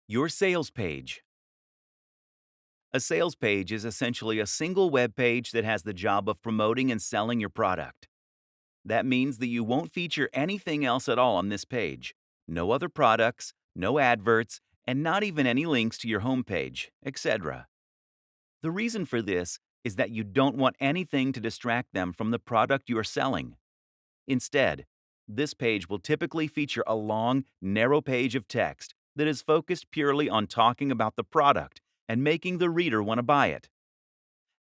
Your sales page. A sales page is essentially a single web page that has the job of promoting and selling your product. That means that you won't feature anything else at all on this page. No other products, no adverts, and not even any links to your homepage, etc. The reason for this is that you don't want anything to distract them from the product you are selling. Instead, this page will typically feature a long, narrow page of text that is focused purely on talking about the product and making the reader want to buy it.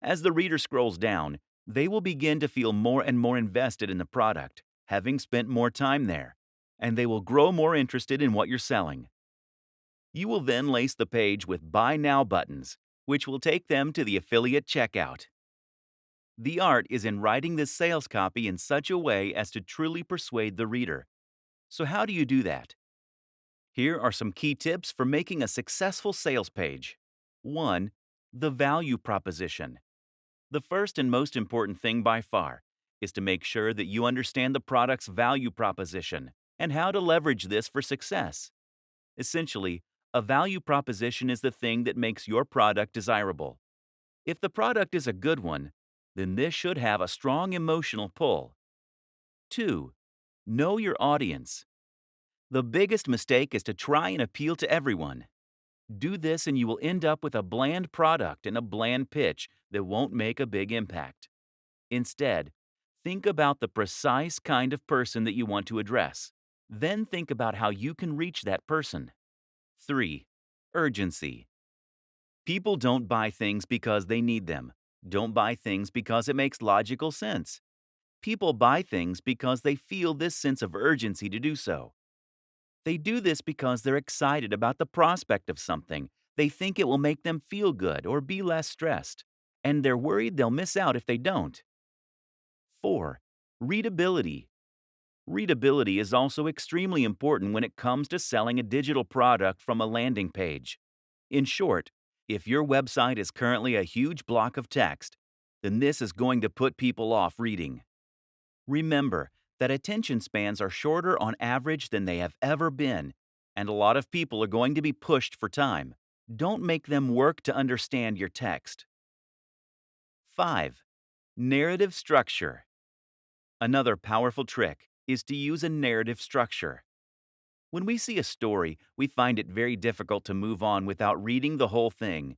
As the reader scrolls down, they will begin to feel more and more invested in the product, having spent more time there, and they will grow more interested in what you're selling. You will then lace the page with Buy Now buttons, which will take them to the affiliate checkout. The art is in writing this sales copy in such a way as to truly persuade the reader. So, how do you do that? Here are some key tips for making a successful sales page. 1. The value proposition. The first and most important thing by far is to make sure that you understand the product's value proposition and how to leverage this for success. Essentially, a value proposition is the thing that makes your product desirable. If the product is a good one, then this should have a strong emotional pull. 2. Know your audience. The biggest mistake is to try and appeal to everyone. Do this and you will end up with a bland product and a bland pitch that won't make a big impact. Instead, think about the precise kind of person that you want to address. Then think about how you can reach that person. 3. Urgency. People don't buy things because they need them. Don't buy things because it makes logical sense. People buy things because they feel this sense of urgency to do so. They do this because they're excited about the prospect of something. They think it will make them feel good or be less stressed. And they're worried they'll miss out if they don't. 4. Readability. Readability is also extremely important when it comes to selling a digital product from a landing page. In short, if your website is currently a huge block of text, then this is going to put people off reading. Remember that attention spans are shorter on average than they have ever been, and a lot of people are going to be pushed for time. Don't make them work to understand your text. 5. Narrative structure. Another powerful trick is to use a narrative structure. When we see a story, we find it very difficult to move on without reading the whole thing.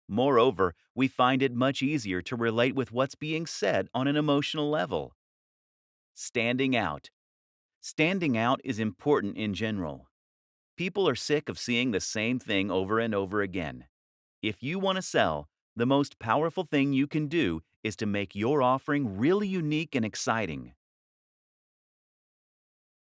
Moreover, we find it much easier to relate with what's being said on an emotional level. Standing out. Standing out is important in general. People are sick of seeing the same thing over and over again. If you want to sell, the most powerful thing you can do is to make your offering really unique and exciting.